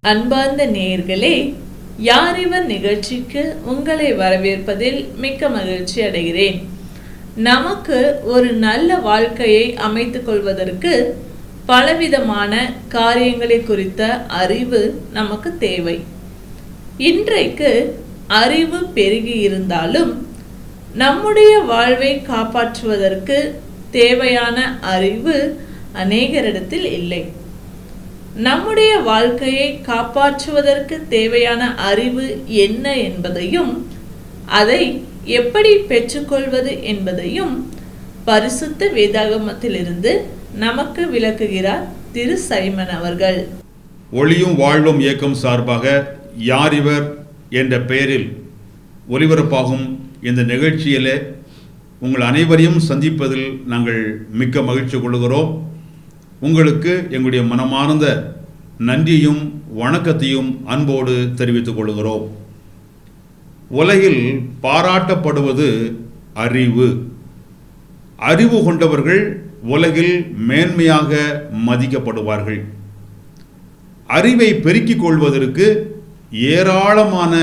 அன்பார்ந்த நேயர்களே, யார் இவர் நிகழ்ச்சிக்கு உங்களை வரவேற்பதில் மிக்க மகிழ்ச்சி அடைகிறேன். நமக்கு ஒரு நல்ல வாழ்க்கையை அமைத்துக் கொள்வதற்கு பலவிதமான காரியங்களை குறித்த அறிவு நமக்கு தேவை. இன்றைக்கு அறிவு பெருகி இருந்தாலும் நம்முடைய வாழ்வை காப்பாற்றுவதற்கு தேவையான அறிவு அநேகரிடத்தில் இல்லை. நம்முடைய வாழ்க்கையை காப்பாற்றுவதற்கு தேவையான அறிவு என்ன என்பதையும் அதை எப்படி பெற்றுக்கொள்வது என்பதையும் பரிசுத்த வேதாகமத்திலிருந்து நமக்கு விளக்குகிறார் திரு சைமன் அவர்கள். ஒளியும் வாழ்வும் இயக்கம் சார்பாக யார் இவர் என்ற பெயரில் ஒலிபரப்பாகும் இந்த நிகழ்ச்சியிலே உங்கள் அனைவரையும் சந்திப்பதில் நாங்கள் மிக்க மகிழ்ச்சி கொள்கிறோம். உங்களுக்கு எங்களுடைய மனமார்ந்த நன்றியும் வணக்கத்தையும் அன்போடு தெரிவித்துக் கொள்கிறோம். உலகில் பாராட்டப்படுவது அறிவு. அறிவு கொண்டவர்கள் உலகில் மேன்மையாக மதிக்கப்படுவார்கள். அறிவை பெருக்கிக் கொள்வதற்கு ஏராளமான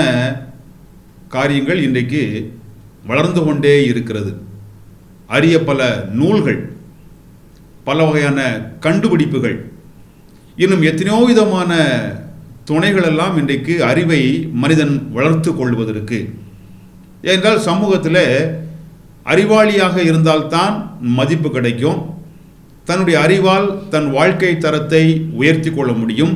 காரியங்கள் இன்றைக்கு வளர்ந்து கொண்டே இருக்கிறது. அரிய பல நூல்கள், பல வகையான கண்டுபிடிப்புகள், இன்னும் எத்தனையோ விதமான துணைகளெல்லாம் இன்றைக்கு அறிவை மனிதன் வளர்த்து கொள்வதற்கு. ஏனென்றால் சமூகத்தில் அறிவாளியாக இருந்தால்தான் மதிப்பு கிடைக்கும். தன்னுடைய அறிவால் தன் வாழ்க்கை தரத்தை உயர்த்தி கொள்ள முடியும்.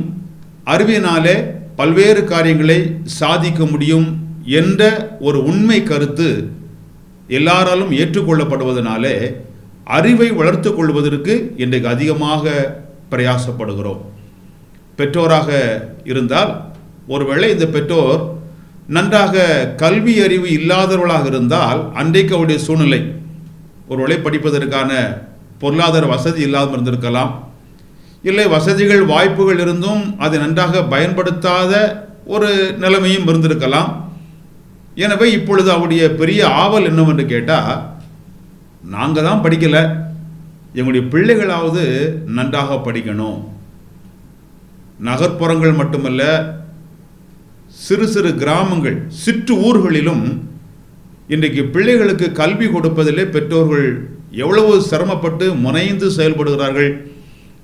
அறிவினாலே பல்வேறு காரியங்களை சாதிக்க முடியும் என்ற ஒரு உண்மை கருத்து எல்லாராலும் ஏற்றுக்கொள்ளப்படுவதனாலே அறிவை வளர்த்து கொள்வதற்கு இன்றைக்கு அதிகமாக பிரயாசப்படுகிறோம். பெற்றோராக இருந்தால் ஒருவேளை இந்த பெற்றோர் நன்றாக கல்வி அறிவு இல்லாதவர்களாக இருந்தால் அன்றைக்கு அவருடைய சூழ்நிலை ஒருவேளை படிப்பதற்கான பொருளாதார வசதி இல்லாமல் இருந்திருக்கலாம். இல்லை, வசதிகள் வாய்ப்புகள் இருந்தும் அதை நன்றாக பயன்படுத்தாத ஒரு நிலைமையும் இருந்திருக்கலாம். எனவே இப்பொழுது அவருடைய பெரிய ஆவல் என்னவென்று கேட்டால், நாங்கள் தான் படிக்கலை, எங்களுடைய பிள்ளைகளாவது நன்றாக படிக்கணும். நகர்ப்புறங்கள் மட்டுமல்ல, சிறு சிறு கிராமங்கள், சிற்று ஊர்களிலும் இன்றைக்கு பிள்ளைகளுக்கு கல்வி கொடுப்பதிலே பெற்றோர்கள் எவ்வளவு சிரமப்பட்டு முனைந்து செயல்படுகிறார்கள்.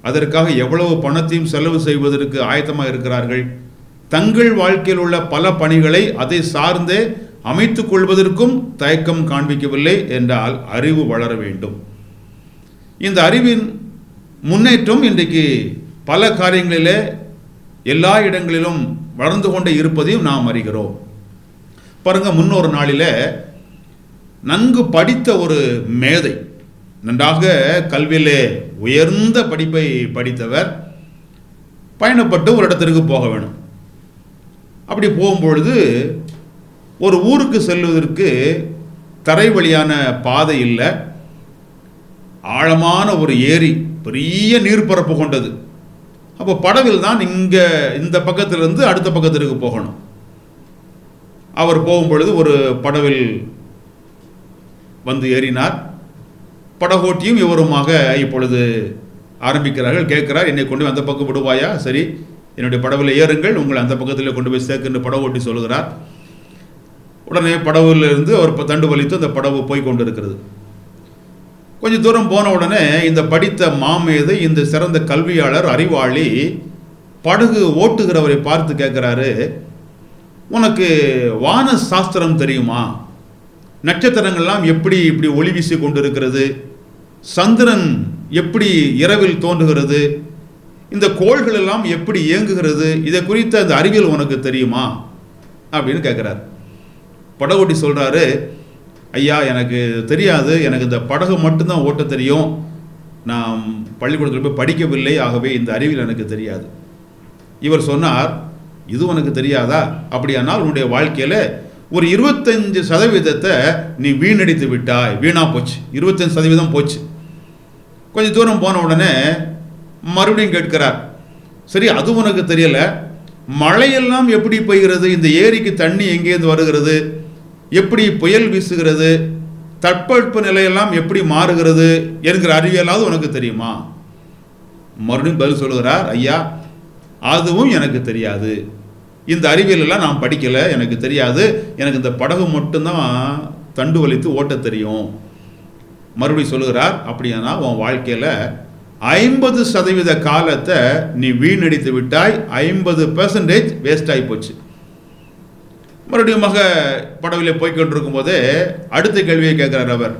அதற்காக எவ்வளவு பணத்தையும் செலவு செய்வதற்கு ஆயத்தமாக இருக்கிறார்கள். தங்கள் வாழ்க்கையில் உள்ள பல பணிகளை அதை சார்ந்தே அமைத்துக் கொள்வதற்கும் தயக்கம் காண்பிக்கவில்லை என்றால் அறிவு வளர வேண்டும். இந்த அறிவின் முன்னேற்றம் இன்றைக்கு பல காரியங்களிலே எல்லா இடங்களிலும் வளர்ந்து கொண்டே இருப்பதையும் நாம் அறிகிறோம். பாருங்க, முன்னொரு நாளில் நன்கு படித்த ஒரு மேதை, நன்றாக கல்வியிலே உயர்ந்த படிப்பை படித்தவர் பயணப்பட்டு ஒரு இடத்திற்கு போக வேணும். அப்படி போகும்பொழுது ஒரு ஊருக்கு செல்வதற்கு தரை வழியான பாதை இல்லை. ஆழமான ஒரு ஏரி, பெரிய நீர்ப்பரப்பு கொண்டது. அப்போ படவில் தான் இங்கே இந்த பக்கத்திலிருந்து அடுத்த பக்கத்திற்கு போகணும். அவர் போகும்பொழுது ஒரு படவில் வந்து ஏறினார். படகோட்டியும் இவருமாக இப்பொழுது ஆரம்பிக்கிறார்கள். கேட்கிறார், என்னை கொண்டு போய் அந்த பக்கம் விடுவாயா? சரி, என்னுடைய படவில் ஏறுங்கள், உங்களை அந்த பக்கத்தில் கொண்டு போய் சேர்க்குன்னு படகோட்டி சொல்கிறார். உடனே படவுலிருந்து அவர் தண்டு வலித்து அந்த படவு போய் கொண்டு இருக்கிறது. கொஞ்சம் தூரம் போன உடனே இந்த படித்த மாமேதை, இந்த சிறந்த கல்வியாளர், அறிவாளி படகு ஓட்டுகிறவரை பார்த்து கேட்குறாரு, உனக்கு வான சாஸ்திரம் தெரியுமா? நட்சத்திரங்கள்லாம் எப்படி இப்படி ஒளி வீசி கொண்டு இருக்கிறது? சந்திரன் எப்படி இரவில் தோன்றுகிறது? இந்த கோள்கள் எல்லாம் எப்படி இயங்குகிறது? இதை குறித்த அந்த அறிவியல் உனக்கு தெரியுமா அப்படின்னு கேட்குறாரு. படகோட்டி சொல்கிறாரு, ஐயா, எனக்கு தெரியாது, எனக்கு இந்த படகு மட்டும்தான் ஓட்ட தெரியும், நான் பள்ளிக்கூடத்தில் போய் படிக்கவில்லை, ஆகவே இந்த அறிவியல் எனக்கு தெரியாது. இவர் சொன்னார், இது உனக்கு தெரியாதா? அப்படியானால் உன்னுடைய வாழ்க்கையில் ஒரு 25% நீ வீணடித்து விட்டாய், வீணாக போச்சு, 25% போச்சு. கொஞ்சம் தூரம் போன உடனே மறுபடியும் கேட்கிறார், சரி, அது உனக்கு தெரியலை, மழையெல்லாம் எப்படி பெய்கிறது? இந்த ஏரிக்கு தண்ணி எங்கேருந்து வருகிறது? எப்படி புயல் வீசுகிறது? தட்பவெட்ப நிலையெல்லாம் எப்படி மாறுகிறது என்கிற அறிவியலாவது உனக்கு தெரியுமா? மறுபடியும் பதில் சொல்கிறார், ஐயா, அதுவும் எனக்கு தெரியாது. இந்த அறிவியலெல்லாம் நான் படிக்கலை, எனக்கு தெரியாது. எனக்கு இந்த படகு மட்டும்தான் தண்டு வலித்து ஓட்ட தெரியும். மறுபடியும் சொல்லுகிறார், அப்படியானா உன் வாழ்க்கையில் 50% காலத்தை நீ வீணடித்து விட்டாய், 50% வேஸ்ட் ஆகி போச்சு. மறுபடியும் படவிலே போய்கொண்டிருக்கும் போதே அடுத்த கேள்வியை கேட்கிறார் அவர்.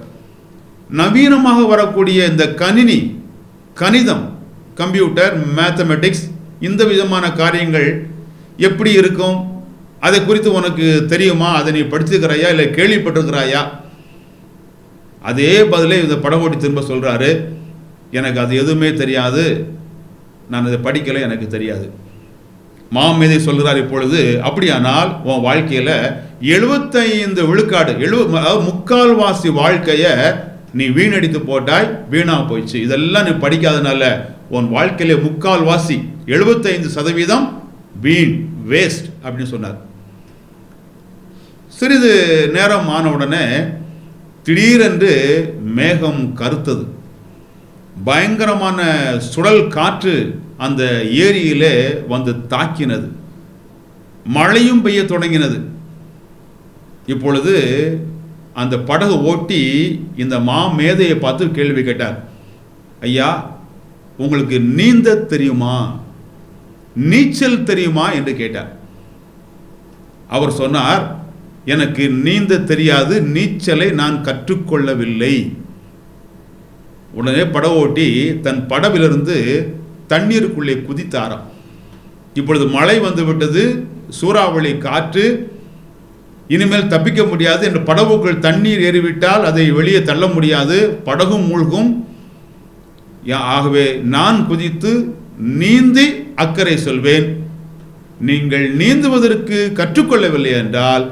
நவீனமாக வரக்கூடிய இந்த கணிதம், கம்ப்யூட்டர், மேத்தமெட்டிக்ஸ், இந்த விதமான காரியங்கள் எப்படி இருக்கும், அதை குறித்து உனக்கு தெரியுமா? அதை நீ படிச்சிருக்கிறாயா இல்லை கேள்விப்பட்டிருக்கிறாயா? அதே பதிலே இந்த படகோட்டி திரும்ப சொல்றாரு, எனக்கு அது எதுவுமே தெரியாது, நான் அதை படிக்கலை, எனக்கு தெரியாது. மாமேதை சொல்கிறார் இப்பொழுது, அப்படியானால் உன் வாழ்க்கையில் 75 விழுக்காடு, அதாவது முக்கால்வாசி வாழ்க்கையை நீ வீணடித்து போட்டாய், வீணா போயிடுச்சு. இதெல்லாம் நீ படிக்காதனால உன் வாழ்க்கையில முக்கால்வாசி 75% வீண், வேஸ்ட் அப்படின்னு சொன்னார். சிறிது நேரம் ஆன உடனே திடீரென்று மேகம் கருத்தது. பயங்கரமான சுழல் காற்று அந்த ஏரியிலே வந்து தாக்கினது. மழையும் பெய்ய தொடங்கினது. இப்பொழுது அந்த படகு ஓட்டி இந்த மேதையை பார்த்து கேள்வி கேட்டார். ஐயா, உங்களுக்கு நீந்த தெரியுமா, நீச்சல் தெரியுமா என்று கேட்டார். அவர் சொன்னார், எனக்கு நீந்த தெரியாது, நீச்சலை நான் கற்றுக்கொள்ளவில்லை. உடனே படகோட்டி தன் படவிலிருந்து தண்ணீருக்குள்ளே குதித்தாராம். இப்பொழுது மழை வந்து விட்டது, சூறாவளி காற்று, இனிமேல் தப்பிக்க முடியாது என்று படகுக்குள் தண்ணீர் ஏறிவிட்டால் அதை வெளியே தள்ள முடியாது, படகும் மூழ்கும். ஆகவே நான் குதித்து நீந்தி அக்கறை சொல்வேன். நீங்கள் நீந்துவதற்கு கற்றுக்கொள்ளவில்லை என்றால்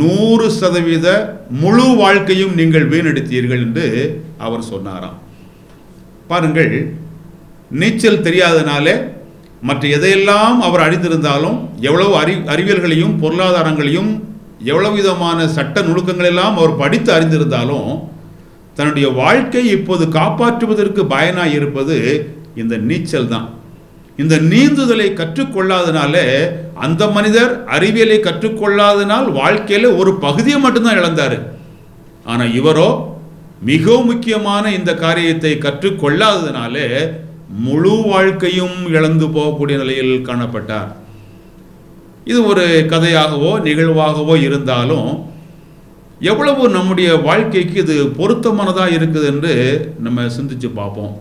100% முழு வாழ்க்கையும் நீங்கள் வீணடித்தீர்கள் என்று அவர் சொன்னாராம். பாருங்கள், நீச்சல் தெரியாதனாலே மற்ற எதையெல்லாம் அவர் அறிந்திருந்தாலும், எவ்வளவு அறிவியல்களையும் பொருளாதாரங்களையும் எவ்வளவு விதமான சட்ட நுணுக்கங்களெல்லாம் அவர் படித்து அறிந்திருந்தாலும் தன்னுடைய வாழ்க்கை இப்போது காப்பாற்றுவதற்கு பயனாய் இருப்பது இந்த நீச்சல் தான். இந்த நீந்துதலை கற்றுக்கொள்ளாதனாலே அந்த மனிதர் அறிவியலை கற்றுக்கொள்ளாதனால் வாழ்க்கையில ஒரு பகுதியை மட்டும்தான் இழந்தாரு. ஆனா இவரோ மிகவும் முக்கியமான இந்த காரியத்தை கற்றுக்கொள்ளாததினாலே முழு வாழ்க்கையும் இழந்து போகக்கூடிய நிலையில் காணப்பட்டார். இது ஒரு கதையாகவோ நிகழ்வாகவோ இருந்தாலும் எவ்வளவு நம்முடைய வாழ்க்கைக்கு இது பொருத்தமானதாக இருக்குது என்று நம்ம சிந்திச்சு பார்ப்போம்.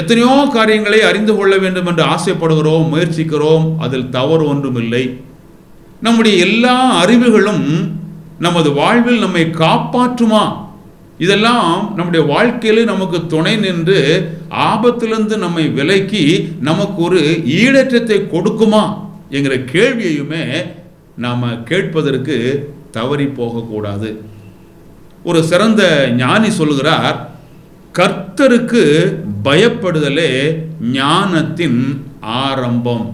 எத்தனையோ காரியங்களை அறிந்து கொள்ள வேண்டும் என்று ஆசைப்படுகிறோம், முயற்சிக்கிறோம், அதில் தவறு ஒன்றுமில்லை. நம்முடைய எல்லா அறிவுகளும் நமது வாழ்வில் நம்மை காப்பாற்றுமா, இதெல்லாம் நம்முடைய வாழ்க்கையில் நமக்கு துணை நின்று ஆபத்திலிருந்து நம்மை விலக்கி நமக்கு ஒரு ஈடேற்றத்தை கொடுக்குமா என்கிற கேள்வியையுமே நாம் கேட்பதற்கு தவறி போகக்கூடாது. ஒரு சிறந்த ஞானி சொல்கிறார், கர்த்தருக்கு பயப்படுதலே ஞானத்தின் ஆரம்பம்,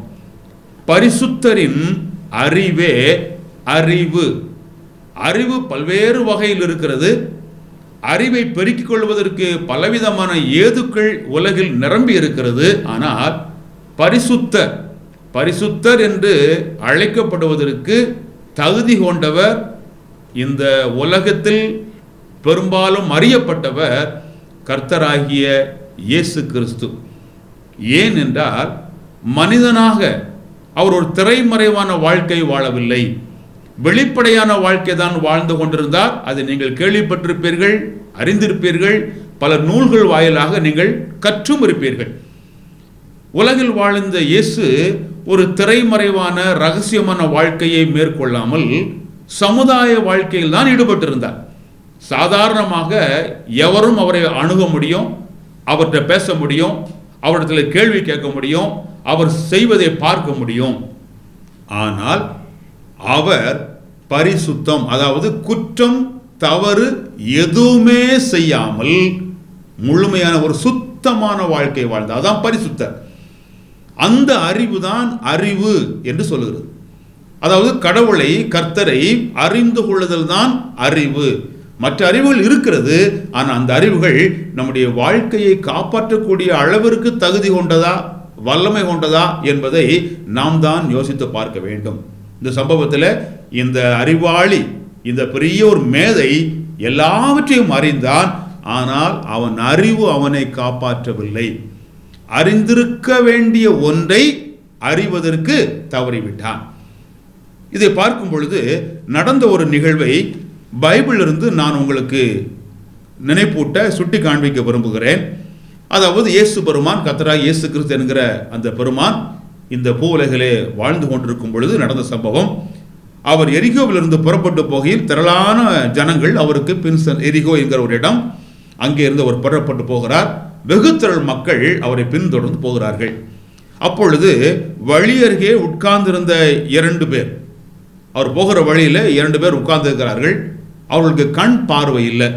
பரிசுத்தரின் அறிவே அறிவு. அறிவு பல்வேறு வகையில் இருக்கிறது. அறிவை பெருக்கிக் கொள்வதற்கு பலவிதமான ஏதுக்கள் உலகில் நிரம்பி இருக்கிறது. ஆனால் பரிசுத்தர் என்று அழைக்கப்படுவதற்கு தகுதி கொண்டவர், இந்த உலகத்தில் பெரும்பாலும் அறியப்பட்டவர் கர்த்தராகிய இயேசு கிறிஸ்து. ஏன் என்றால் மனிதனாக அவர் ஒரு திரைமறைவான வாழ்க்கை வாழவில்லை, வெளிப்படையான வாழ்க்கை தான் வாழ்ந்து கொண்டிருந்தார். அதை நீங்கள் கேள்விப்பட்டிருப்பீர்கள், அறிந்திருப்பீர்கள், பல நூல்கள் வாயிலாக நீங்கள் கற்றும் இருப்பீர்கள். உலகில் வாழ்ந்த இயேசு ஒரு திரைமறைவான ரகசியமான வாழ்க்கையை மேற்கொள்ளாமல் சமுதாய வாழ்க்கையில் தான் ஈடுபட்டிருந்தார். சாதாரணமாக எவரும் அவரை அணுக முடியும், அவர்கிட்ட பேச முடியும், அவரிடத்தில் கேள்வி கேட்க முடியும், அவர் செய்வதை பார்க்க முடியும். ஆனால் அவர் பரிசுத்தம், அதாவது குற்றம் தவறு எதுவுமே செய்யாமல் முழுமையான ஒரு சுத்தமான வாழ்க்கை வாழ்ந்தார். அதான் பரிசுத்தர். அந்த அறிவு தான் அறிவு என்று சொல்லுகிறது. அதாவது கடவுளை, கர்த்தரை அறிந்து கொள்ளுதல் தான் அறிவு. மற்ற அறிவுகள் இருக்கிறது, ஆனால் அந்த அறிவுகள் நம்முடைய வாழ்க்கையை காப்பாற்றக்கூடிய அளவிற்கு தகுதி கொண்டதா வல்லமை கொண்டதா என்பதை நாம் தான் யோசித்து பார்க்க வேண்டும். இந்த சம்பவத்தில் இந்த அறிவாளி, இந்த பெரிய ஒரு மேதை எல்லாவற்றையும் அறிந்தான். ஆனால் அவன் அறிவு அவனை காப்பாற்றவில்லை. அறிந்திருக்க வேண்டிய ஒன்றை அறிவதற்கு தவறிவிட்டான். இதை பார்க்கும் பொழுது நடந்த ஒரு நிகழ்வை பைபிளிலிருந்து நான் உங்களுக்கு நினைப்பூட்ட சுட்டி காண்பிக்க விரும்புகிறேன். அதாவது இயேசு பெருமான், கர்த்தராகிய இயேசு கிறிஸ்து என்கிற அந்த பெருமான் இந்த பூவுலகிலே வாழ்ந்து கொண்டிருக்கும் பொழுது நடந்த சம்பவம். அவர் எரிகோவிலிருந்து புறப்பட்டு போகையில் திரளான ஜனங்கள் அவருக்கு பின் எரிகோ என்கிற ஒரு இடம், அங்கே இருந்து அவர் புறப்பட்டு போகிறார். வெகு திரள் மக்கள் அவரை பின்தொடர்ந்து போகிறார்கள். அப்பொழுது வழி அருகே உட்கார்ந்திருந்த 2 பேர், அவர் போகிற வழியில் 2 பேர் உட்கார்ந்திருக்கிறார்கள். அவர்களுக்கு கண் பார்வை இல்லை.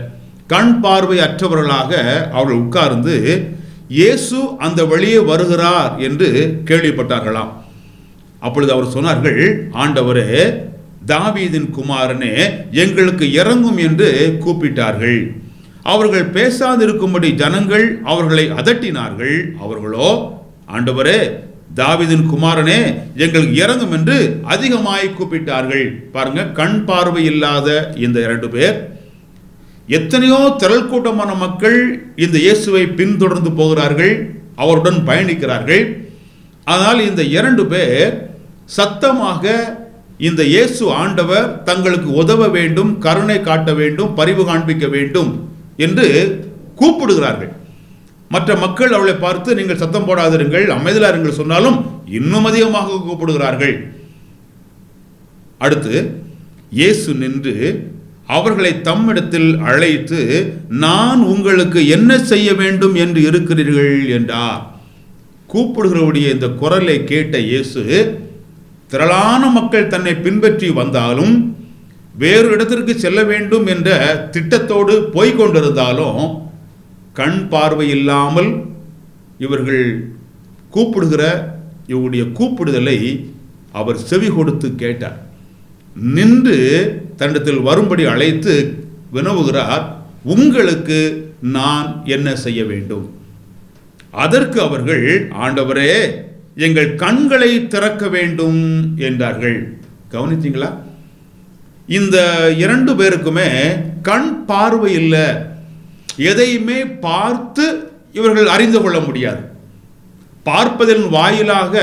கண் பார்வை அற்றவர்களாக அவர்கள் உட்கார்ந்து இயேசு அந்த வழியே வருகிறார் என்று கேள்விப்பட்டார்களாம். அப்பொழுது அவர் சொன்னார்கள், ஆண்டவரே, தாவீதின் குமாரனே, எங்களுக்கு இறங்கும் என்று கூப்பிட்டார்கள். அவர்கள் பேசாதிருக்கும்படி ஜனங்கள் அவர்களை அதட்டினார்கள். அவர்களோ, ஆண்டவரே, தாவீதின் குமாரனே, எங்களுக்கு இறங்கும் என்று அதிகமாய் கூப்பிட்டார்கள். பாருங்க, கண் பார்வை இல்லாத இந்த 2 பேர், எத்தனையோ திரள் கூட்டமான மக்கள் இந்த இயேசுவை பின்தொடர்ந்து போகிறார்கள், அவருடன் பயணிக்கிறார்கள். ஆனால் இந்த 2 பேர் சத்தமாக இந்த இயேசு ஆண்டவர் தங்களுக்கு உதவ வேண்டும், கருணை காட்ட வேண்டும், பரிவு காண்பிக்க வேண்டும் என்று கூப்பிடுகிறார்கள். மற்ற மக்கள் அவளை பார்த்து நீங்கள் சத்தம் போடாதிருங்கள், அமைதலாருங்கள் சொன்னாலும் இன்னும் அதிகமாக கூப்பிடுகிறார்கள். அடுத்து இயேசு நின்று அவர்களை தம்மிடத்தில் அழைத்து, நான் உங்களுக்கு என்ன செய்ய வேண்டும் என்று இருக்கிறீர்கள் என்றார். கூப்பிடுகிறவருடைய இந்த குரலை கேட்ட இயேசு, திரளான மக்கள் தன்னை பின்பற்றி வந்தாலும், வேறு இடத்திற்கு செல்ல வேண்டும் என்ற திட்டத்தோடு போய்கொண்டிருந்தாலும், கண் பார்வை இல்லாமல் இவர்கள் கூப்பிடுகிற இவருடைய கூப்பிடுதலை அவர் செவி கொடுத்து கேட்டார். நின்று தன்னிடத்தில் வரும்படி அழைத்து வினவுகிறார், உங்களுக்கு நான் என்ன செய்ய வேண்டும்? அதற்கு அவர்கள், ஆண்டவரே, எங்கள் கண்களை திறக்க வேண்டும் என்றார்கள். கவனித்தீங்களா? இந்த 2 பேருக்குமே கண் பார்வை இல்லை. எதையுமே பார்த்து இவர்கள் அறிந்து கொள்ள முடியாது. பார்ப்பதன் வாயிலாக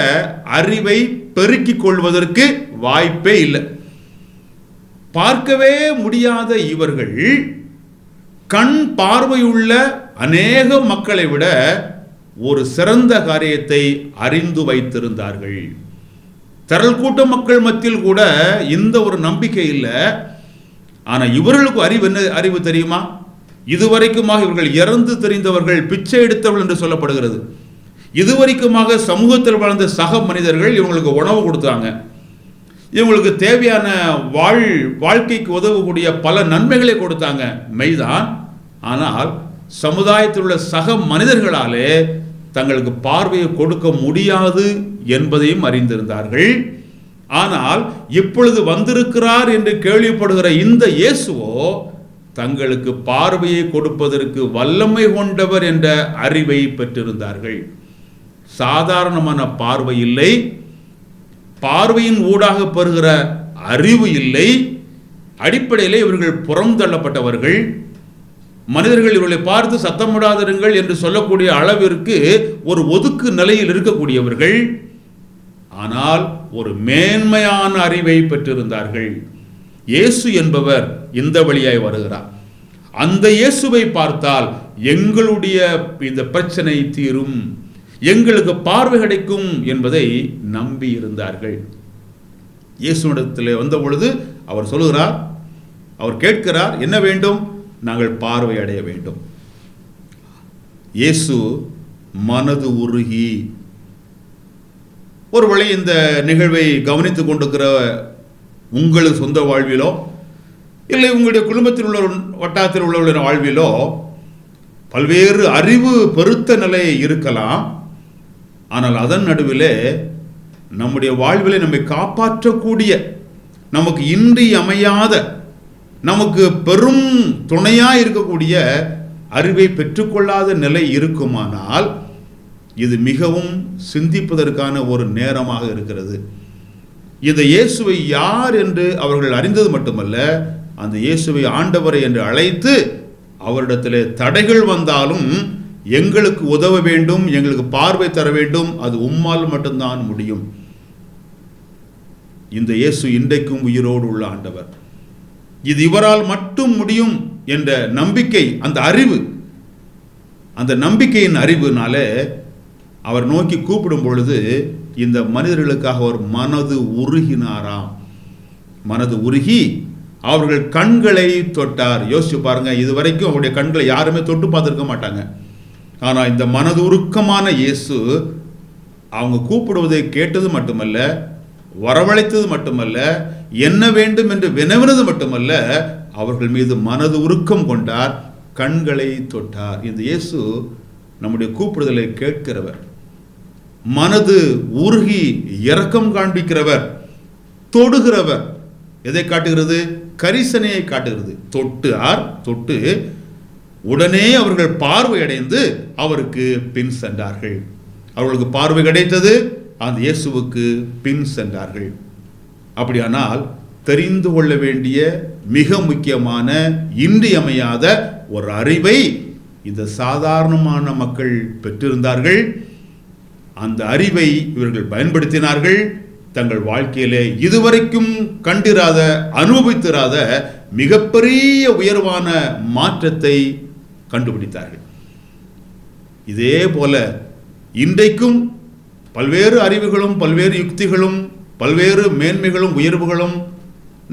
அறிவை பெருக்கிக் கொள்வதற்கு வாய்ப்பே இல்லை. பார்க்கவே முடியாத இவர்கள் கண் பார்வையுள்ள அநேக மக்களை விட ஒரு சிறந்த காரியத்தை அறிந்து வைத்திருந்தார்கள். திரள் கூட்ட மக்கள் மத்தியில் கூட இந்த ஒரு நம்பிக்கை இல்லை. ஆனால் இவர்களுக்கு அறிவு என்ன அறிவு தெரியுமா? இதுவரைக்குமாக இவர்கள் இறந்து தெரிந்தவர்கள், பிச்சை எடுத்தவர்கள் என்று சொல்லப்படுகிறது. இதுவரைக்குமாக சமூகத்தில் வாழ்ந்த சக மனிதர்கள் இவங்களுக்கு உணவு கொடுத்தாங்க, இவங்களுக்கு தேவையான வாழ்க்கைக்கு உதவக்கூடிய பல நன்மைகளை கொடுத்தாங்க, மெய்தான். ஆனால் சமுதாயத்தில் உள்ள சக மனிதர்களாலே தங்களுக்கு பார்வையை கொடுக்க முடியாது என்பதையும் அறிந்திருந்தார்கள். ஆனால் இப்பொழுது வந்திருக்கிறார் என்று கேள்விப்படுகிற இந்த இயேசுவோ தங்களுக்கு பார்வையை கொடுப்பதற்கு வல்லமை கொண்டவர் என்ற அறிவை பெற்றிருந்தார்கள். சாதாரணமான பார்வை இல்லை, பார்வையின் ஊடாக பெறுகிற அறிவு இல்லை. அடிப்படையில் இவர்கள் புறம் தள்ளப்பட்டவர்கள். மனிதர்கள் இவர்களை பார்த்து சத்தமிடாதிருங்கள் என்று சொல்லக்கூடிய அளவிற்கு ஒரு ஒதுக்கு நிலையில் இருக்கக்கூடியவர்கள். ஆனால் ஒரு மேன்மையான அறிவை பெற்றிருந்தார்கள். இயேசு என்பவர் இந்த வழியாய் வருகிறார், அந்த இயேசுவை பார்த்தால் எங்களுடைய இந்த பிரச்சனை தீரும், எங்களுக்கு பார்வை கிடைக்கும் என்பதை நம்பி இருந்தார்கள். இயேசுவிடத்தில் வந்த பொழுது அவர் சொல்லுகிறார், அவர் கேட்கிறார், என்ன வேண்டும்? நாங்கள் பார்வை அடைய வேண்டும். இயேசு மனது உருகி, ஒருவேளை இந்த நிகழ்வை கவனித்துக் கொண்டிருக்கிற உங்களது சொந்த வாழ்விலோ இல்லை உங்களுடைய குடும்பத்தில் உள்ள வட்டாரத்தில் உள்ளவர்களின் வாழ்விலோ பல்வேறு அறிவு பெருத்த நிலை இருக்கலாம். ஆனால் அதன் நடுவிலே நம்முடைய வாழ்விலே நம்மை காப்பாற்றக்கூடிய, நமக்கு இன்றியமையாத, நமக்கு பெரும் துணையாக இருக்கக்கூடிய அறிவை பெற்றுக்கொள்ளாத நிலை இருக்குமானால் இது மிகவும் சிந்திப்பதற்கான ஒரு நேரமாக இருக்கிறது. இந்த இயேசுவை யார் என்று அவர்கள் அறிந்தது மட்டுமல்ல, அந்த இயேசுவை ஆண்டவரை என்று அழைத்து அவரிடத்திலே தடைகள் வந்தாலும் எங்களுக்கு உதவ வேண்டும், எங்களுக்கு பார்வை தர வேண்டும், அது உம்மால் மட்டும்தான் முடியும். இந்த இயேசு இன்றைக்கும் உயிரோடு உள்ள ஆண்டவர். இது இவரால் மட்டும் முடியும் என்ற நம்பிக்கை, அந்த அறிவு, அந்த நம்பிக்கையின் அறிவுனாலே அவர் நோக்கி கூப்பிடும் பொழுது இந்த மனிதர்களுக்காக அவர் மனது உருகினாராம். மனது உருகி அவர்கள் கண்களை தொட்டார். யோசிச்சு பாருங்க, இதுவரைக்கும் அவருடைய கண்களை யாருமே தொட்டு பார்த்துருக்க மாட்டாங்க. ஆனால் இந்த மனது உருக்கமான இயேசு அவங்க கூப்பிடுவதை கேட்டது மட்டுமல்ல, வரவழைத்தது மட்டுமல்ல, என்ன வேண்டும் என்று வினவினது மட்டுமல்ல, அவர்கள் மீது மனது உருக்கம் கொண்டார், கண்களை தொட்டார். இந்த இயேசு நம்முடைய கூப்பிடுதலை கேட்கிறவர், மனது உருகி இரக்கம் காண்பிக்கிறவர், தொடுகிறவர். எதை காட்டுகிறது? கரிசனையை காட்டுகிறது. தொட்டு உடனே அவர்கள் பார்வையடைந்து அவருக்கு பின் சென்றார்கள். அவர்களுக்கு பார்வை கிடைத்தது, அந்த இயேசுவுக்கு பின் சென்றார்கள். அப்படியானால் தெரிந்து கொள்ள வேண்டிய மிக முக்கியமான இன்றியமையாத ஒரு அறிவை இந்த சாதாரணமான மக்கள் பெற்றிருந்தார்கள். அந்த அறிவை இவர்கள் பயன்படுத்தினார்கள். தங்கள் வாழ்க்கையிலே இதுவரைக்கும் கண்டிராத, அனுபவித்திராத மிகப்பெரிய உயர்வான மாற்றத்தை கண்டுபிடித்தார்கள். இதே போல இன்றைக்கும் பல்வேறு அறிவுகளும், பல்வேறு யுக்திகளும், பல்வேறு மேன்மைகளும், உயர்வுகளும்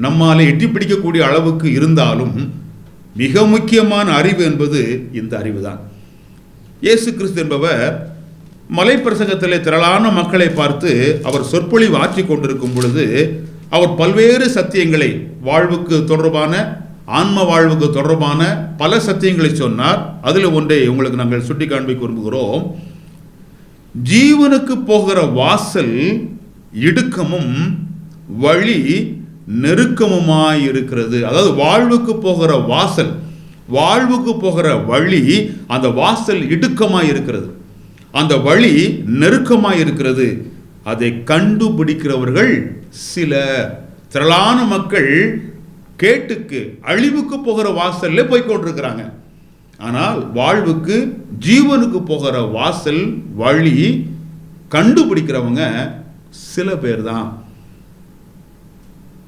நம்மாலே எட்டி பிடிக்கக்கூடிய அளவுக்கு இருந்தாலும் மிக முக்கியமான அறிவு என்பது இந்த அறிவுதான். இயேசு கிறிஸ்து என்பவர் மலைப்பிரசங்கத்திலே திரளான மக்களை பார்த்து அவர் சொற்பொழிவு ஆற்றி கொண்டிருக்கும் பொழுது அவர் பல்வேறு சத்தியங்களை, வாழ்வுக்கு தொடர்பான, ஆன்ம வாழ்வுக்கு தொடர்பான பல சத்தியங்களை சொன்னார். அதில் ஒன்றை உங்களுக்கு நாங்கள் சுட்டி காண்பிக்க விரும்புகிறோம். ஜீவனுக்கு போகிற வாசல் இடுக்கமும் வழி நெருக்கமுமாய் இருக்கிறது. அதாவது வாழ்வுக்கு போகிற வாசல், வாழ்வுக்கு போகிற வழி, அந்த வாசல் இடுக்கமாய் இருக்கிறது, அந்த வழி நெருக்கமாய் இருக்கிறது. அதை கண்டுபிடிக்கிறவர்கள் சிலர். திரளான மக்கள் கேட்டுக்கு அழிவுக்கு போகிற வாசல்ல போய் கொண்டிருக்கிறாங்க. ஆனால் வாழ்வுக்கு, ஜீவனுக்கு போகிற வாசல், வழி கண்டுபிடிக்கிறவங்க சில பேர் தான்.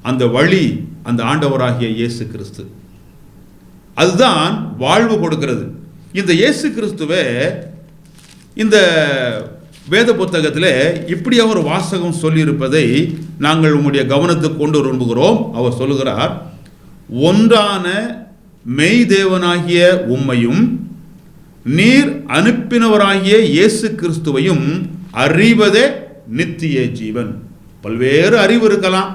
அந்த வழி அந்த ஆண்டவராகிய இயேசு கிறிஸ்து. அதுதான் வாழ்வு கொடுக்கிறது. இந்த இயேசு கிறிஸ்துவே இந்த வேத புத்தகத்தில் இப்படி அவர் வாசகம் சொல்லியிருப்பதை நாங்கள் உங்களுடைய கவனத்துக்கு கொண்டு விரும்புகிறோம். அவர் சொல்லுகிறார், ஒன்றான மெய் தேவனாகிய உம்மையும் நீர் அனுப்பினவராகிய இயேசு கிறிஸ்துவையும் அறிவதே நித்திய ஜீவன். பல்வேறு அறிவு இருக்கலாம்.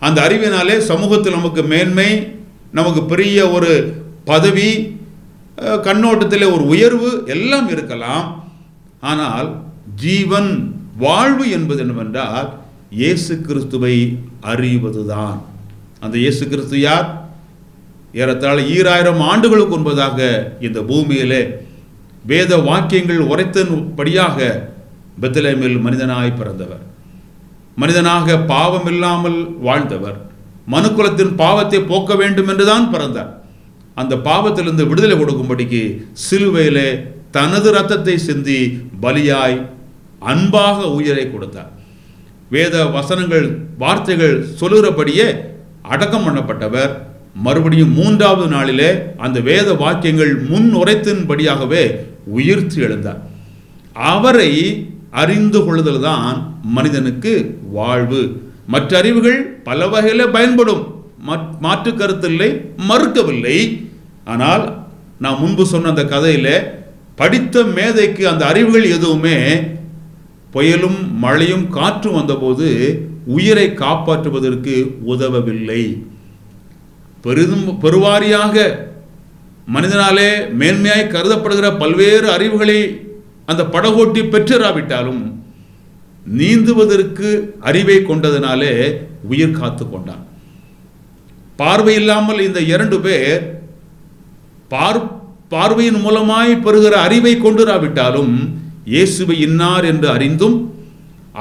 அந்த அறிவினாலே சமூகத்தில் நமக்கு மேன்மை, நமக்கு பெரிய ஒரு பதவி, கண்ணோட்டத்தில் ஒரு உயர்வு எல்லாம் இருக்கலாம். ஆனால் ஜீவன், வாழ்வு என்பது என்னவென்றால் இயேசு கிறிஸ்துவை அறிவதுதான். அந்த இயேசு கிறிஸ்து யார்? ஏறத்தாழ 2000 ஆண்டுகளுக்கு முன்பதாக இந்த பூமியிலே வேத வாக்கியங்கள் உரைத்தபடியாக பெத்லகேமில் மனிதனாய் பிறந்தவர், மனிதனாக பாவம் இல்லாமல் வாழ்ந்தவர், மனுக்குலத்தின் பாவத்தை போக்க வேண்டும் என்றுதான் பிறந்தார். அந்த பாவத்திலிருந்து விடுதலை கொடுக்கும்படிக்கு சிலுவையிலே தனது இரத்தத்தை சிந்தி பலியாய் அன்பாக உயிரை கொடுத்தார். வேத வசனங்கள், வார்த்தைகள் சொல்லுகிறபடியே அடக்கம் பண்ணப்பட்டவர். மறுபடியும் 3வது நாளிலே அந்த வேத வாக்கியங்கள் முன் உரைத்தின்படியாகவே உயிர்த்து எழுந்தார். அவரை அறிந்து கொள்ளுதல் தான் மனிதனுக்கு வாழ்வு. மற்ற அறிவுகள் பல வகையில் பயன்படும், மாற்று கருத்தில்லை, மறுக்கவில்லை. ஆனால் நான் முன்பு சொன்ன அந்த கதையில் படித்த மேதைக்கு அந்த அறிவுகள் எதுவுமே புயலும் மழையும் காற்றும் வந்தபோது உயிரை காப்பாற்றுவதற்கு உதவவில்லை. பெருவாரியாக மனிதனாலே மேன்மையாய் கருதப்படுகிற பல்வேறு அறிவுகளை அந்த படகோட்டி பெற்றிராவிட்டாலும் நீந்துவதற்கு அறிவை கொண்டதினாலே உயிர் காத்து கொண்டான். பார்வை இல்லாமல் இந்த 2 பேர் பார்வையின் மூலமாய் பெறுகிற அறிவை கொண்டுராவிட்டாலும் இயேசுவை இன்னார் என்று அறிந்தும்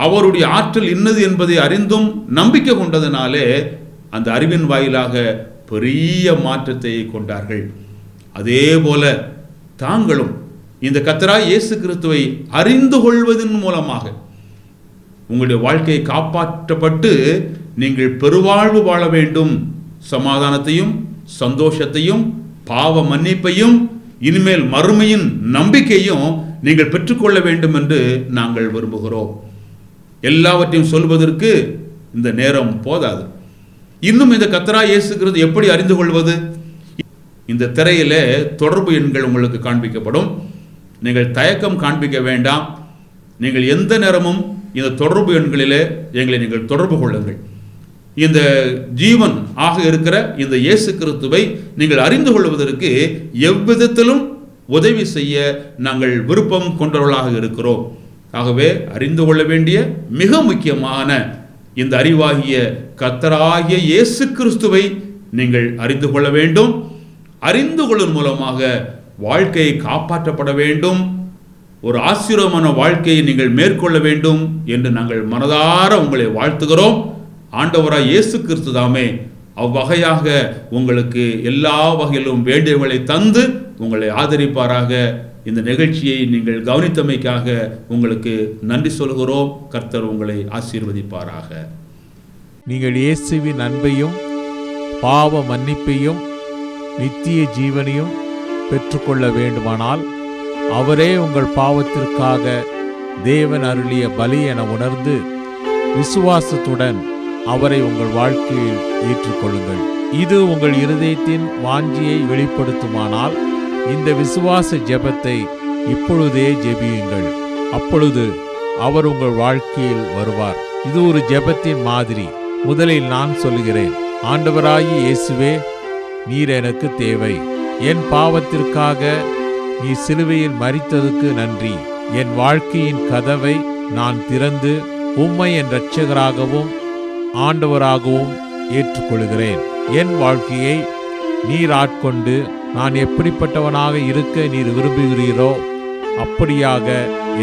அவருடைய ஆற்றல் இன்னது என்பதை அறிந்தும் நம்பிக்கை கொண்டதினாலே அந்த அறிவின் வாயிலாக பெரிய மாற்றத்தை கொண்டார்கள். அதே போல தாங்களும் இந்த கர்த்தராகிய இயேசு கிறிஸ்துவை அறிந்து கொள்வதன் மூலமாக உங்களுடைய வாழ்க்கையை காப்பாற்றப்பட்டு நீங்கள் பெருவாழ்வு வாழ வேண்டும். சமாதானத்தையும் சந்தோஷத்தையும் பாவ மன்னிப்பையும் இனிமேல் மறுமையின் நம்பிக்கையும் நீங்கள் பெற்றுக்கொள்ள வேண்டும் என்று நாங்கள் விரும்புகிறோம். எல்லாவற்றையும் சொல்வதற்கு இந்த நேரம் போதாது. இன்னும் இந்த கர்த்தராகிய இயேசு கிறிஸ்து எப்படி அறிந்து கொள்வது? இந்த திரையிலே தொடர்பு எண்கள் உங்களுக்கு காண்பிக்கப்படும். நீங்கள் தயக்கம் காண்பிக்க வேண்டாம். நீங்கள் எந்த நேரமும் இந்த தொடர்பு எண்களிலே எங்களை நீங்கள் தொடர்பு கொள்ளுங்கள். இந்த ஜீவன் ஆக இருக்கிற இந்த இயேசு கிறிஸ்துவை நீங்கள் அறிந்து கொள்வதற்கு எவ்விதத்திலும் உதவி செய்ய நாங்கள் விருப்பம் கொண்டவர்களாக இருக்கிறோம். ஆகவே அறிந்து கொள்ள வேண்டிய மிக முக்கியமான இந்த அறிவாகிய கர்த்தராகிய இயேசு கிறிஸ்துவை நீங்கள் அறிந்து கொள்ள வேண்டும். அறிந்து கொள்ளும் மூலமாக வாழ்க்கையை காப்பாற்றப்பட வேண்டும். ஒரு ஆசீர்வாதமான வாழ்க்கையை நீங்கள் மேற்கொள்ள வேண்டும் என்று நாங்கள் மனதார உங்களை வாழ்த்துகிறோம். ஆண்டவராய் இயேசு கிறிஸ்து தாமே அவ்வகையாக உங்களுக்கு எல்லா வகையிலும் வேண்டியவர்களை தந்து உங்களை ஆதரிப்பாராக. இந்த நிகழ்ச்சியை நீங்கள் கவனித்தமைக்காக உங்களுக்கு நன்றி சொல்கிறோம். கர்த்தர் உங்களை ஆசீர்வதிப்பாராக. நீங்கள் இயேசுவின் அன்பையும் பாவ மன்னிப்பையும் நித்திய ஜீவனையும் பெற்றுக்கொள்ள வேண்டுமானால் அவரே உங்கள் பாவத்திற்காக தேவன் அருளிய பலி என உணர்ந்து விசுவாசத்துடன் அவரை உங்கள் வாழ்க்கையில் ஏற்றுக்கொள்ளுங்கள். இது உங்கள் இருதயத்தின் வாஞ்சியை வெளிப்படுத்துமானால் இந்த விசுவாச ஜெபத்தை இப்பொழுதே ஜெபியுங்கள். அப்பொழுது அவர் உங்கள் வாழ்க்கையில் வருவார். இது ஒரு ஜெபத்தின் மாதிரி. முதலில் நான் சொல்கிறேன். ஆண்டவராகிய இயேசுவே, நீர் எனக்கு தேவை. என் பாவத்திற்காக நீ சிலுவையில் மரித்ததுக்கு நன்றி. என் வாழ்க்கையின் கதவை நான் திறந்து உம்மை என் இரட்சகராகவும் ஆண்டவராகவும் ஏற்றுக்கொள்கிறேன். என் வாழ்க்கையை நீர் ஆட்கொண்டு நான் எப்படிப்பட்டவனாக இருக்க நீர் விரும்புகிறீரோ அப்படியாக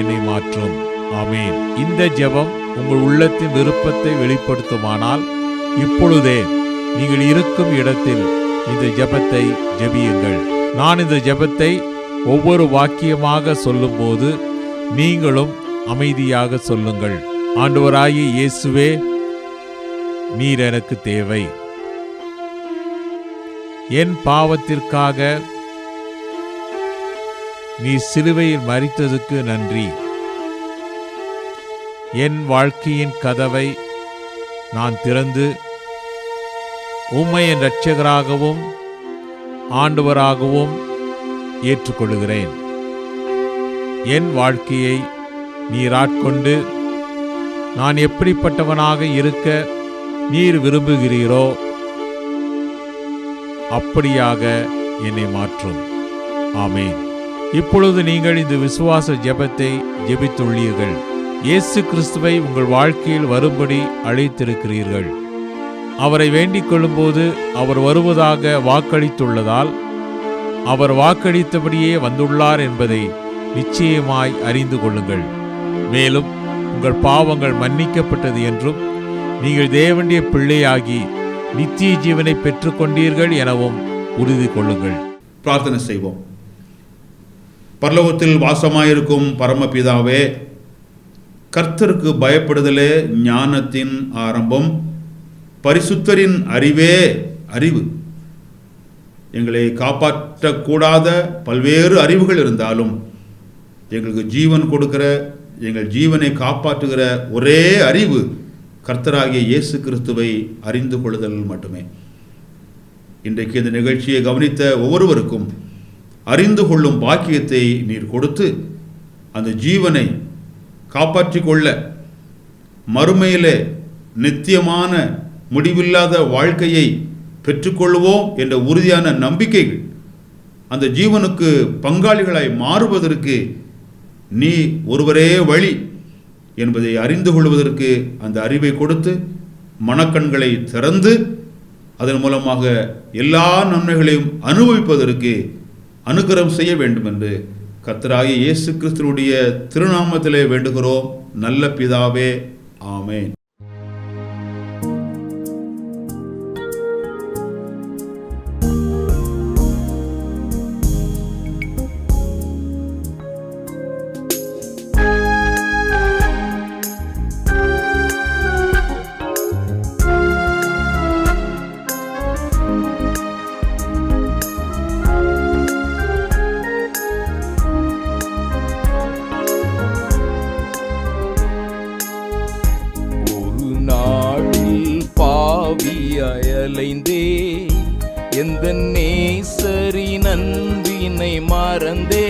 என்னை மாற்றும். ஆமேன். இந்த ஜெபம் உங்கள் உள்ளத்தின் விருப்பத்தை வெளிப்படுத்துமானால் இப்பொழுதே நீங்கள் இருக்கும் இடத்தில் இந்த ஜெபத்தை ஜெபியுங்கள். நான் இந்த ஜெபத்தை ஒவ்வொரு வாக்கியமாக சொல்லும்போது நீங்களும் அமைதியாக சொல்லுங்கள். ஆண்டவராகிய இயேசுவே, நீர் எனக்கு தேவை. என் பாவத்திற்காக நீ சிலுவையில் மரித்ததுக்கு நன்றி. என் வாழ்க்கையின் கதவை நான் திறந்து உம்மை என் இரட்சகராகவும் ஆண்டவராகவும் ஏற்றுக்கொள்கிறேன். என் வாழ்க்கையை நீர் ஆட்கொண்டு நான் எப்படிப்பட்டவனாக இருக்க நீர் விரும்புகிறீரோ அப்படியாக என்னை மாற்றும். ஆமேன். இப்பொழுது நீங்கள் இந்த விசுவாச ஜெபத்தை ஜெபித்துள்ளீர்கள். இயேசு கிறிஸ்துவை உங்கள் வாழ்க்கையில் வரும்படி அழைத்திருக்கிறீர்கள். அவரை வேண்டிக் கொள்ளும்போது அவர் வருவதாக வாக்களித்துள்ளதால் அவர் வாக்களித்தபடியே வந்துள்ளார் என்பதை நிச்சயமாய் அறிந்து கொள்ளுங்கள். மேலும் உங்கள் பாவங்கள் மன்னிக்கப்பட்டது என்றும் நீங்கள் தேவனுடைய பிள்ளையாகி நித்திய ஜீவனை பெற்றுக்கொண்டீர்கள் எனவும் உறுதி கொள்ளுங்கள். பிரார்த்தனை செய்வோம். பரலோகத்தில் வாசமாயிருக்கும் பரமபிதாவே, கர்த்தருக்கு பயப்படுதலே ஞானத்தின் ஆரம்பம், பரிசுத்தரின் அறிவே அறிவு. எங்களை காப்பாற்றக்கூடாத பல்வேறு அறிவுகள் இருந்தாலும் எங்களுக்கு ஜீவன் கொடுக்கிற, எங்கள் ஜீவனை காப்பாற்றுகிற ஒரே அறிவு கர்த்தராகிய இயேசு கிறிஸ்துவை அறிந்து கொள்ளுதல் மட்டுமே. இன்றைக்கு இந்த நிகழ்ச்சியை கவனித்த ஒவ்வொருவருக்கும் அறிந்து கொள்ளும் பாக்கியத்தை நீர் கொடுத்து அந்த ஜீவனை காப்பாற்றிக் கொள்ள மறுமையிலே நித்தியமான முடிவில்லாத வாழ்க்கையை பெற்றுக்கொள்வோம் என்ற உறுதியான நம்பிக்கைகள் அந்த ஜீவனுக்கு பங்காளிகளாய் மாறுவதற்கு நீ ஒருவரே வழி என்பதை அறிந்து கொள்வதற்கு அந்த அறிவை கொடுத்து மனக்கண்களை திறந்து அதன் மூலமாக எல்லா நன்மைகளையும் அனுபவிப்பதற்கு அனுகிரகம் செய்ய வேண்டும் என்று கர்த்தராகிய இயேசு கிறிஸ்துவுடைய திருநாமத்திலே வேண்டுகிறோம் நல்ல பிதாவே, ஆமென். அலைந்தே எந்த நேசரின் அன்பினை மறந்தே,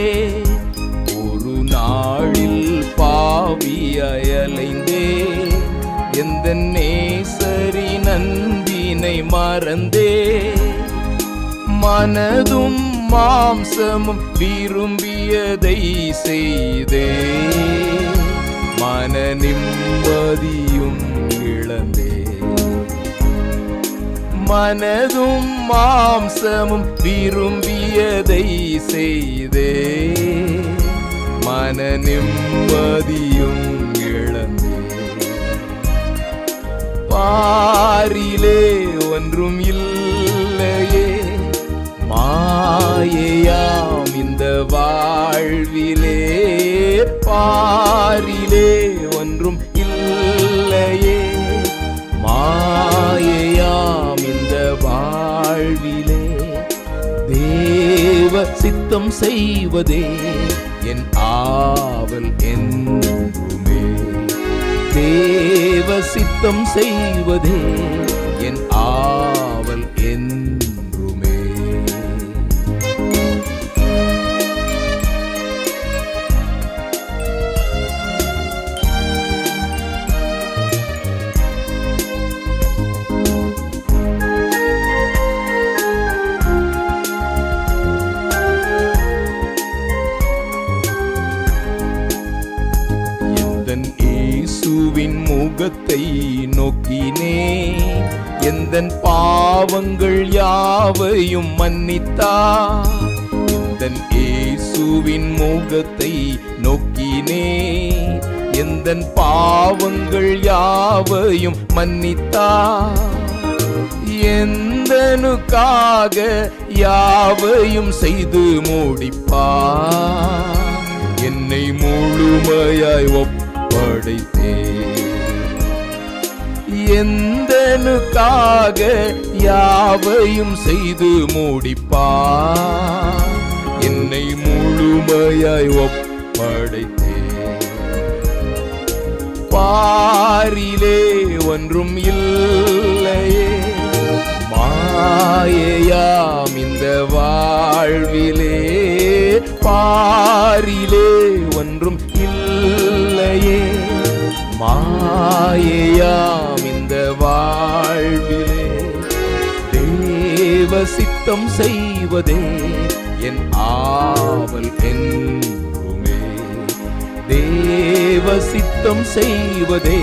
ஒரு நாளில் பாவியாய் அலைந்தே எந்த நேசரின் அன்பினை மறந்தே, மனதும் மாம்சமும் விரும்பியதை செய்தே மன நிம்மதியும் இழந்தே, மனதும் மாம்சமும் விரும்பியதை செய்தே மன நிம்மதியும் இழந்தே, பாரிலே ஒன்றும் இல்லையே மாயையாம் இந்த வாழ்விலே, பாரிலே ஒன்றும் இல்லையே மாயையாம் இந்த வாழ்விலே, தேவ சித்தம் செய்வதே என் ஆவல் என்றுமே, தேவ சித்தம் செய்வதே என் ஆவல் என்றுமே. இயேசுவின் முகத்தை நோக்கினே எந்தன் பாவங்கள் யாவையும் மன்னித்தார், எந்தன் இயேசுவின் முகத்தை நோக்கினே எந்தன் பாவங்கள் யாவையும் மன்னித்தார், எந்தனுக்காக யாவையும் செய்து முடிப்பார், என்னை முழுமையாய் ஒப்படைத்தே, எந்தனுக்காக யாவையும் செய்து முடிப்பார், என்னை முழுமையாய் ஒப்படைத்தே, பாரிலே ஒன்றும் இல்லையே மாயையாம் இந்த வாழ்விலே, பாரிலே ஒன்றும் இல்லையே மாயையாம் இந்த வாழ்விலே, தேவ சித்தம் செய்வதே என் ஆவல் என்றுமே, தேவ சித்தம் செய்வதே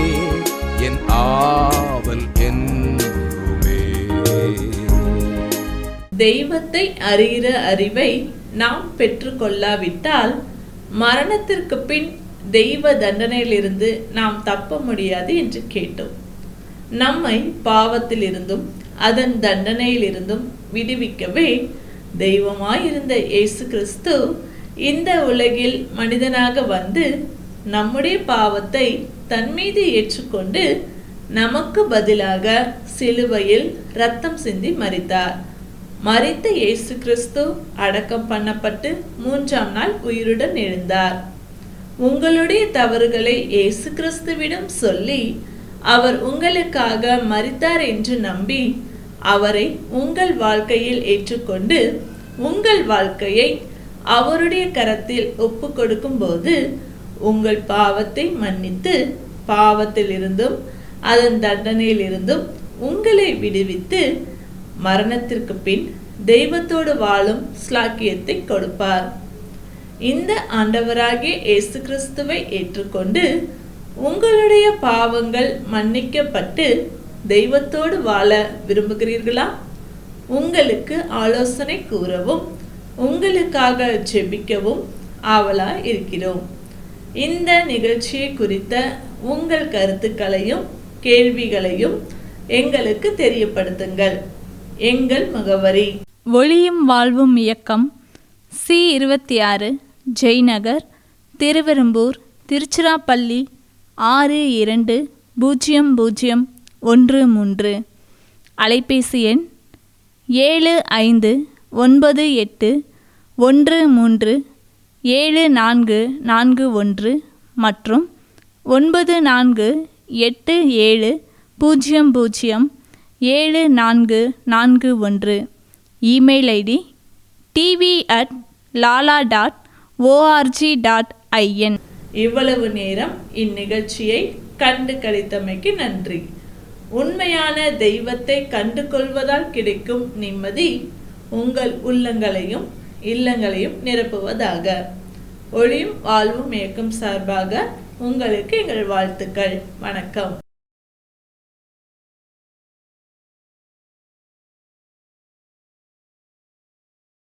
என் ஆவல் என்றுமே. தெய்வத்தை அறிகிற அறிவை நாம் பெற்றுக்கொள்ளாவிட்டால் மரணத்திற்கு பின் தெய்வ தண்டனையிலிருந்து நாம் தப்ப முடியாது என்று கேட்டோம். நம்மை பாவத்திலிருந்தும் அதன் தண்டனையிலிருந்தும் விடுவிக்கவே தெய்வமாயிருந்த இயேசு கிறிஸ்து இந்த உலகில் மனிதனாக வந்து நம்முடைய பாவத்தை தன் மீது ஏற்றுக்கொண்டு நமக்கு பதிலாக சிலுவையில் இரத்தம் சிந்தி மரித்தார். மரித்த இயேசு கிறிஸ்து அடக்கம் பண்ணப்பட்டு 3ஆம் நாள் உயிருடன் எழுந்தார். உங்களுடைய தவறுகளை இயேசு கிறிஸ்துவிடம் சொல்லி அவர் உங்களுக்காக மரித்தார் என்று நம்பி அவரை உங்கள் வாழ்க்கையில் ஏற்றுக்கொண்டு உங்கள் வாழ்க்கையை அவருடைய கரத்தில் ஒப்பு கொடுக்கும் போது உங்கள் பாவத்தை மன்னித்து பாவத்திலிருந்தும் அதன் தண்டனையிலிருந்தும் உங்களை விடுவித்து மரணத்திற்கு பின் தெய்வத்தோடு வாழும் ஸ்லாக்கியத்தை கொடுப்பார். இந்த ஆண்டவராகிய இயேசு கிறிஸ்துவை ஏற்றுக்கொண்டு உங்களுடைய பாவங்கள் மன்னிக்கப்பட்டு தெய்வத்தோடு வாழ விரும்புகிறீர்களா? உங்களுக்கு ஆலோசனை கூறவும் உங்களுக்காக ஜெபிக்கவும் ஆவலாய் இருக்கிறோம். இந்த நிகழ்ச்சியை குறித்த உங்கள் கருத்துக்களையும் கேள்விகளையும் எங்களுக்கு தெரியப்படுத்துங்கள். எங்கள் முகவரி: ஒளியும் வாழ்வும் இயக்கம், C26, ஜெய்நகர், திருவெரும்பூர், திருச்சிராப்பள்ளி 620013. அலைபேசி எண் 7598137441 மற்றும் 9487007441. Email ID tv@lala.org.in. இவ்வளவு நேரம் இந்நிகழ்ச்சியை கண்டு களித்தமைக்கு நன்றி. உண்மையான தெய்வத்தை கண்டு கொள்வதால் கிடைக்கும் நிம்மதி உங்கள் உள்ளங்களையும் இல்லங்களையும் நிரப்புவதாக. ஒளியும் வாழ்வும் இயக்கம் சார்பாக உங்களுக்கு எங்கள் வாழ்த்துக்கள். வணக்கம்.